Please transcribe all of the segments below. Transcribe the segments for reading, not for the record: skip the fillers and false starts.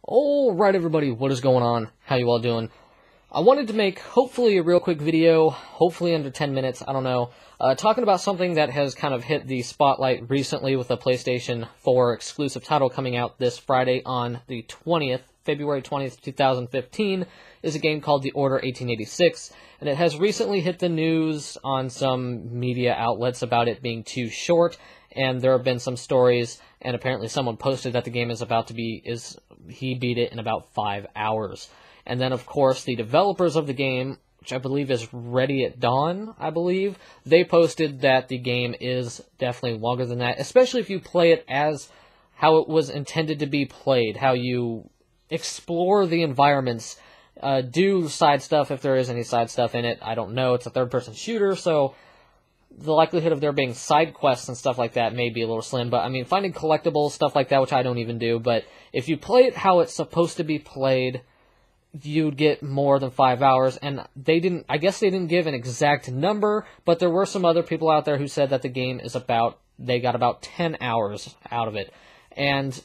Alright everybody, what is going on? How you all doing? I wanted to make, hopefully, a real quick video, hopefully under 10 minutes, I don't know, talking about something that has kind of hit the spotlight recently with a PlayStation 4 exclusive title coming out this Friday on the 20th, February 20th, 2015, is a game called The Order 1886, and it has recently hit the news on some media outlets about it being too short, and there have been some stories, and apparently someone posted that the game is about to be, he beat it in about 5 hours. And then, of course, the developers of the game, which I believe is Ready at Dawn, I believe, they posted that the game is definitely longer than that, especially if you play it as how it was intended to be played, how you explore the environments, do side stuff if there is any side stuff in it. I don't know, it's a third-person shooter, so the likelihood of there being side quests and stuff like that may be a little slim, but I mean, finding collectibles, stuff like that, which I don't even do, but if you play it how it's supposed to be played, you'd get more than 5 hours, and I guess they didn't give an exact number, but there were some other people out there who said that the game is they got about 10 hours out of it, and,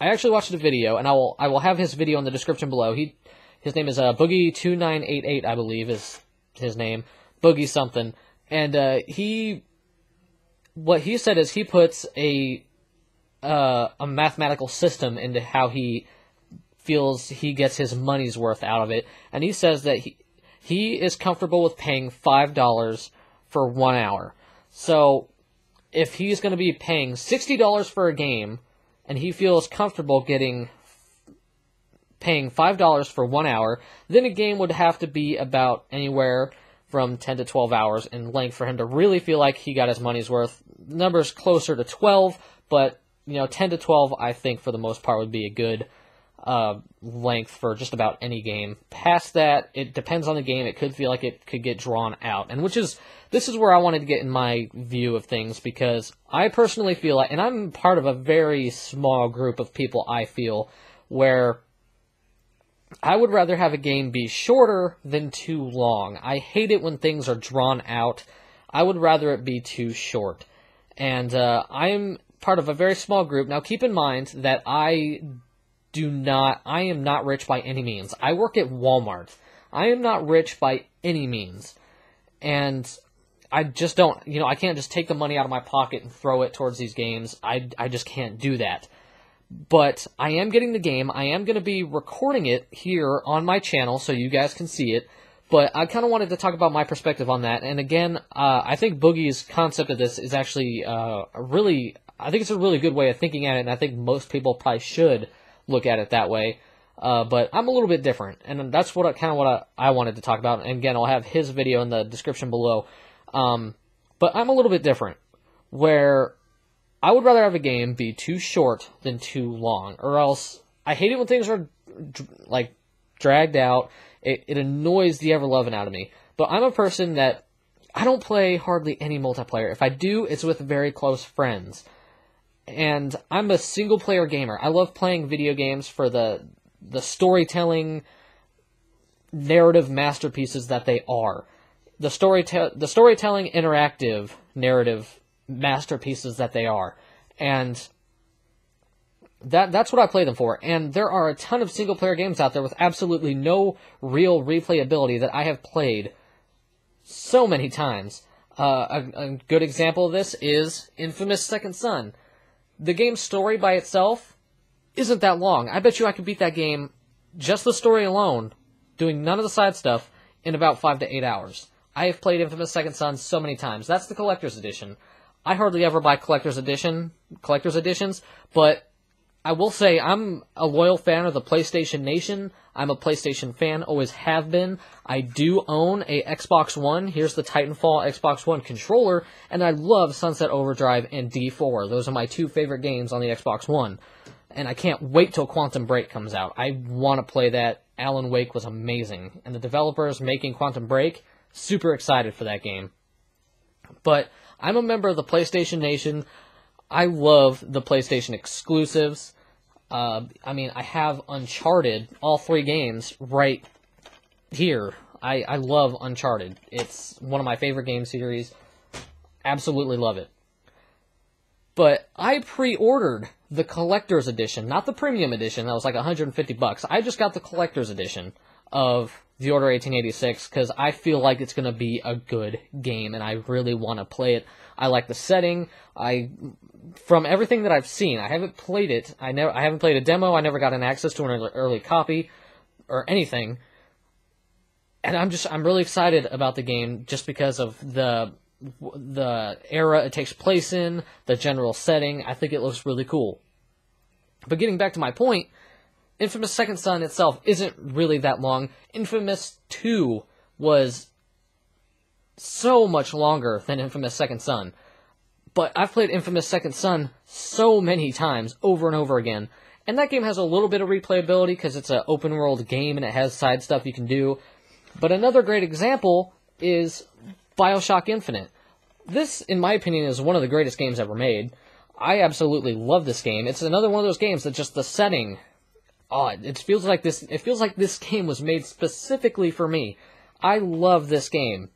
I actually watched the video, and I will have his video in the description below. His name is, Boogie2988, I believe, is his name. Boogie something, and what he said is he puts a mathematical system into how he feels he gets his money's worth out of it, and he says that he is comfortable with paying $5 for 1 hour. So if he's going to be paying $60 for a game, and he feels comfortable paying $5 for 1 hour, then a game would have to be about anywhere from 10 to 12 hours in length for him to really feel like he got his money's worth. The number's closer to 12, but 10 to 12 I think for the most part would be a good length for just about any game. Past that, it depends on the game. It could feel like it could get drawn out, and this is where I wanted to get in my view of things, because I personally feel like, and I'm part of a very small group of people, I feel, where I would rather have a game be shorter than too long. I hate it when things are drawn out. I would rather it be too short. And I'm part of a very small group. Now keep in mind that I am not rich by any means. I work at Walmart. I am not rich by any means. And I just don't, I can't just take the money out of my pocket and throw it towards these games. I just can't do that. But I am getting the game. I am going to be recording it here on my channel so you guys can see it. But I kind of wanted to talk about my perspective on that. And again, I think Boogie's concept of this is actually I think it's a really good way of thinking at it, and I think most people probably should look at it that way. But I'm a little bit different, and that's what I wanted to talk about. And again, I'll have his video in the description below. But I'm a little bit different, where I would rather have a game be too short than too long, or else I hate it when things are dragged out. It annoys the ever-loving out of me. But I'm a person that I don't play hardly any multiplayer. If I do, it's with very close friends. And I'm a single-player gamer. I love playing video games for the storytelling, narrative masterpieces that they are. The storytelling, interactive, narrative masterpieces that they are, and that's what I play them for. And there are a ton of single player games out there with absolutely no real replayability that I have played so many times. A good example of this is Infamous Second Son. The game's story by itself isn't that long. I bet you I could beat that game, just the story alone, doing none of the side stuff, in about 5 to 8 hours. I have played Infamous Second Son so many times. That's the collector's edition. I hardly ever buy collector's editions, but I will say I'm a loyal fan of the PlayStation Nation. I'm a PlayStation fan, always have been. I do own a Xbox One. Here's the Titanfall Xbox One controller, and I love Sunset Overdrive and D4. Those are my two favorite games on the Xbox One, and I can't wait till Quantum Break comes out. I want to play that. Alan Wake was amazing, and the developers making Quantum Break, super excited for that game. But I'm a member of the PlayStation Nation. I love the PlayStation exclusives. I mean, I have Uncharted, all 3 games, right here. I love Uncharted. It's one of my favorite game series. Absolutely love it. But I pre-ordered the collector's edition, not the premium edition. That was like $150. I just got the collector's edition of The Order 1886 because I feel like it's going to be a good game, and I really want to play it. I like the setting. From everything that I've seen, I haven't played it. I haven't played a demo. I never got an access to an early copy or anything. And I'm really excited about the game just because of the era it takes place in, the general setting. I think it looks really cool. But getting back to my point, Infamous Second Son itself isn't really that long. Infamous 2 was so much longer than Infamous Second Son. But I've played Infamous Second Son so many times, over and over again. And that game has a little bit of replayability because it's an open world game and it has side stuff you can do. But another great example is BioShock Infinite. This, in my opinion, is one of the greatest games ever made. I absolutely love this game. It's another one of those games that just the setting, it feels like this game was made specifically for me. I love this game.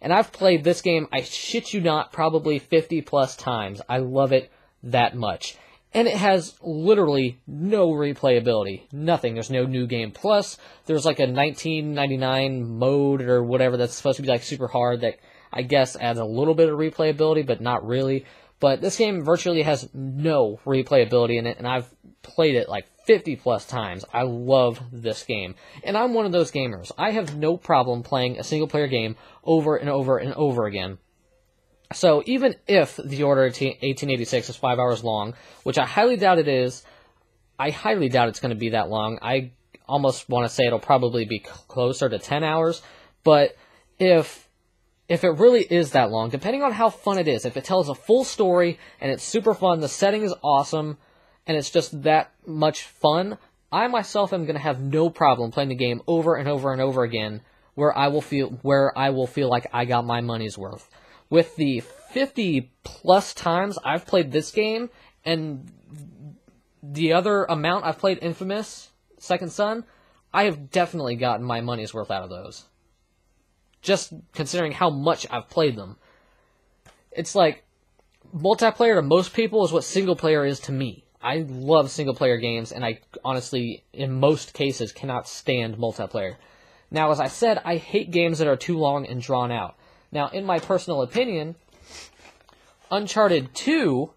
And I've played this game, I shit you not, probably 50 plus times. I love it that much. And it has literally no replayability. Nothing. There's no New Game Plus. There's like a 1999 mode or whatever that's supposed to be like super hard that I guess adds a little bit of replayability, but not really. But this game virtually has no replayability in it, and I've played it like 50 plus times. I love this game. And I'm one of those gamers. I have no problem playing a single player game over and over and over again. So even if The Order 1886 is 5 hours long, which I highly doubt it is, I highly doubt it's going to be that long. I almost want to say it'll probably be closer to 10 hours. But if it really is that long, depending on how fun it is, if it tells a full story and it's super fun, the setting is awesome, and it's just that much fun, I myself am going to have no problem playing the game over and over and over again, where I will feel like I got my money's worth. With the 50 plus times I've played this game, and the other amount I've played Infamous Second Son, I have definitely gotten my money's worth out of those. Just considering how much I've played them. It's like, multiplayer to most people is what single player is to me. I love single player games, and I honestly, in most cases, cannot stand multiplayer. Now, as I said, I hate games that are too long and drawn out. Now, in my personal opinion, Uncharted 2,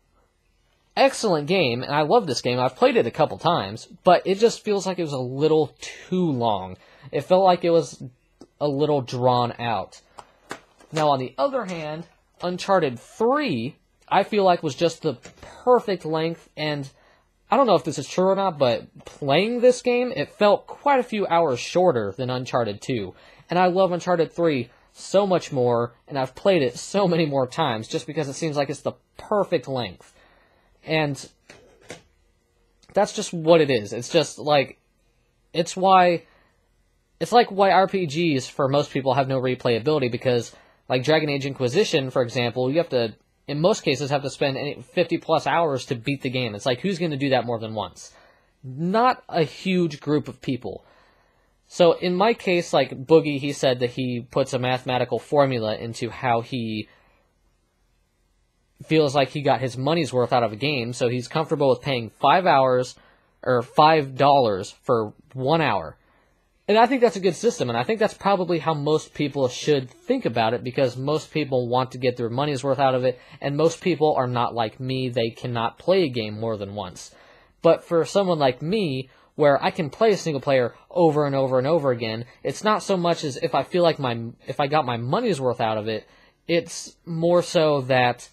excellent game, and I love this game. I've played it a couple times, but it just feels like it was a little too long. It felt like it was a little drawn out. Now, on the other hand, Uncharted 3, I feel like was just the perfect length, and I don't know if this is true or not, but playing this game, it felt quite a few hours shorter than Uncharted 2. And I love Uncharted 3 so much more, and I've played it so many more times just because it seems like it's the perfect length. And that's just what it is. It's just like, it's like why RPGs for most people have no replayability, because like Dragon Age Inquisition, for example, you have to, in most cases, have to spend 50 plus hours to beat the game. It's like, who's going to do that more than once? Not a huge group of people. So in my case, like Boogie, he said that he puts a mathematical formula into how he feels like he got his money's worth out of a game, so he's comfortable with paying 5 hours, or $5 for 1 hour. And I think that's a good system, and I think that's probably how most people should think about it, because most people want to get their money's worth out of it, and most people are not like me. They cannot play a game more than once. But for someone like me, where I can play a single player over and over and over again, it's not so much as if I feel like if I got my money's worth out of it, it's more so that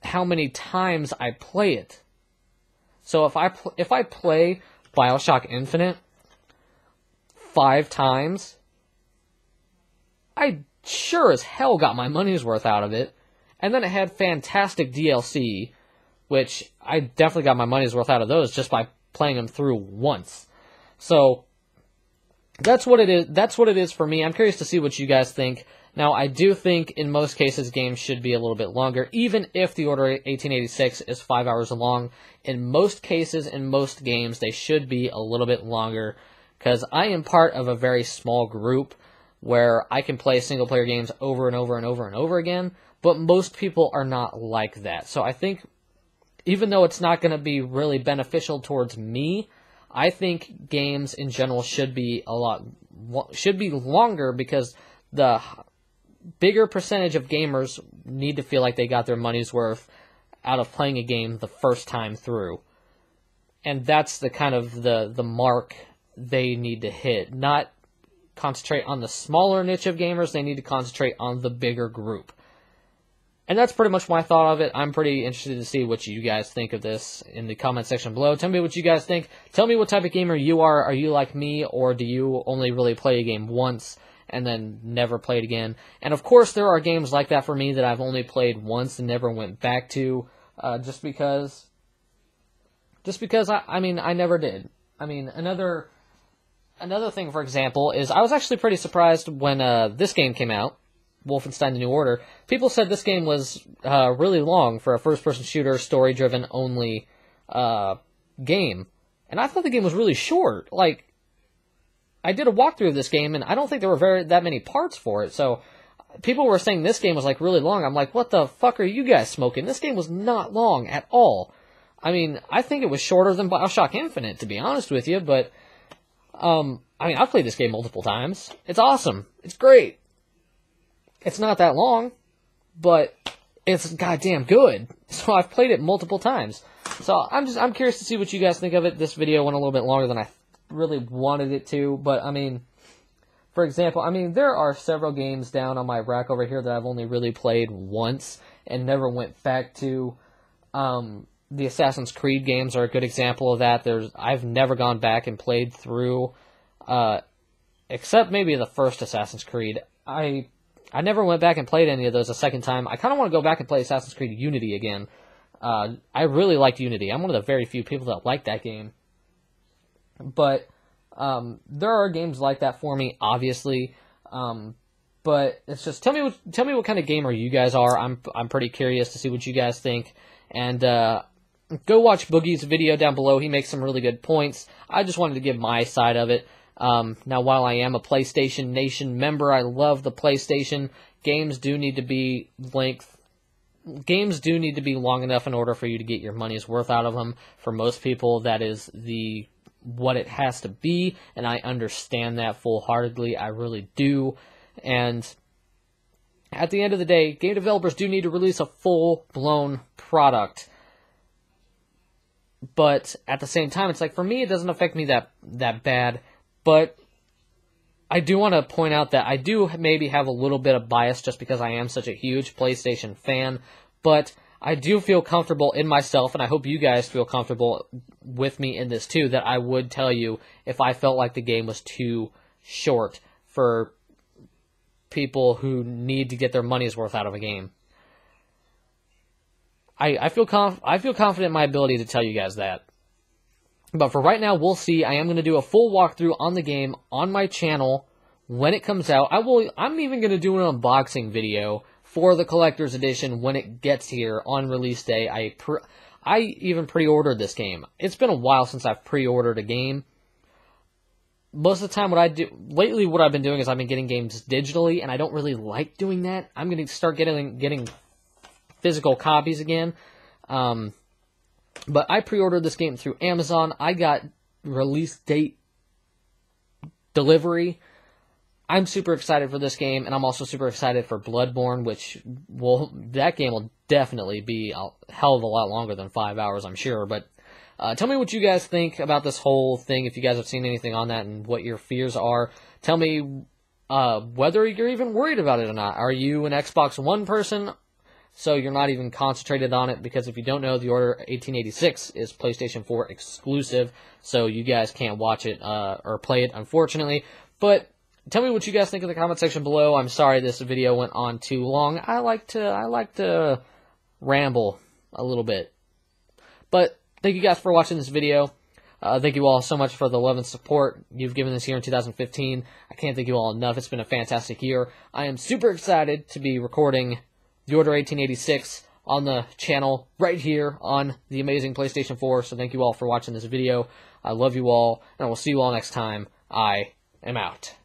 how many times I play it. So if I play BioShock Infinite 5 times, I sure as hell got my money's worth out of it. And then it had fantastic DLC, which I definitely got my money's worth out of those just by playing them through once. So that's what it is. That's what it is for me. I'm curious to see what you guys think. Now, I do think in most cases games should be a little bit longer, even if The Order 1886 is 5 hours long. In most cases, in most games, they should be a little bit longer, because I am part of a very small group where I can play single-player games over and over and over and over again, but most people are not like that. So I think, even though it's not going to be really beneficial towards me, I think games in general should be longer, because the bigger percentage of gamers need to feel like they got their money's worth out of playing a game the first time through. And that's the kind of the mark they need to hit. Not concentrate on the smaller niche of gamers, they need to concentrate on the bigger group. And that's pretty much my thought of it. I'm pretty interested to see what you guys think of this in the comment section below. Tell me what you guys think. Tell me what type of gamer you are. Are you like me, or do you only really play a game once and then never play it again? And of course, there are games like that for me that I've only played once and never went back to, just because I never did. I mean, another thing, for example, is I was actually pretty surprised when this game came out, Wolfenstein: The New Order. People said this game was really long for a first-person shooter, story-driven only game. And I thought the game was really short. Like, I did a walkthrough of this game, and I don't think there were that many parts for it. So people were saying this game was like really long. I'm like, what the fuck are you guys smoking? This game was not long at all. I mean, I think it was shorter than BioShock Infinite, to be honest with you, but I've played this game multiple times. It's awesome. It's great. It's not that long, but it's goddamn good. So I've played it multiple times. So I'm curious to see what you guys think of it. This video went a little bit longer than I really wanted it to, but I mean, for example, there are several games down on my rack over here that I've only really played once and never went back to. The Assassin's Creed games are a good example of that. I've never gone back and played through, except maybe the first Assassin's Creed. I never went back and played any of those a second time. I kind of want to go back and play Assassin's Creed Unity again. I really liked Unity. I'm one of the very few people that like that game. But there are games like that for me, obviously. But it's just tell me what kind of gamer you guys are. I'm pretty curious to see what you guys think. And go watch Boogie's video down below. He makes some really good points. I just wanted to give my side of it. Now, while I am a PlayStation Nation member, I love the PlayStation. Games do need to be long enough in order for you to get your money's worth out of them. For most people, that is what it has to be, and I understand that full-heartedly. I really do. And at the end of the day, game developers do need to release a full-blown product. But at the same time, it's like, for me, it doesn't affect me that bad. But I do want to point out that I do maybe have a little bit of bias just because I am such a huge PlayStation fan. But I do feel comfortable in myself, and I hope you guys feel comfortable with me in this too, that I would tell you if I felt like the game was too short for people who need to get their money's worth out of a game. I feel confident in my ability to tell you guys that. But for right now, we'll see. I am going to do a full walkthrough on the game on my channel when it comes out. I'm even going to do an unboxing video for the collector's edition when it gets here on release day. I even pre-ordered this game. It's been a while since I've pre-ordered a game. Most of the time, what I've been doing is I've been getting games digitally, and I don't really like doing that. I'm going to start getting physical copies again. But I pre-ordered this game through Amazon. I got release date delivery. I'm super excited for this game, and I'm also super excited for Bloodborne, that game will definitely be a hell of a lot longer than 5 hours, I'm sure. But tell me what you guys think about this whole thing, if you guys have seen anything on that, and what your fears are. Tell me whether you're even worried about it or not. Are you an Xbox One person? So you're not even concentrated on it, because if you don't know, The Order 1886 is PlayStation 4 exclusive, so you guys can't watch it or play it, unfortunately. But tell me what you guys think in the comment section below. I'm sorry this video went on too long. I like to ramble a little bit. But thank you guys for watching this video. Thank you all so much for the love and support you've given this year in 2015. I can't thank you all enough. It's been a fantastic year. I am super excited to be recording The Order 1886 on the channel right here on the amazing PlayStation 4. So thank you all for watching this video. I love you all, and I will see you all next time. I am out.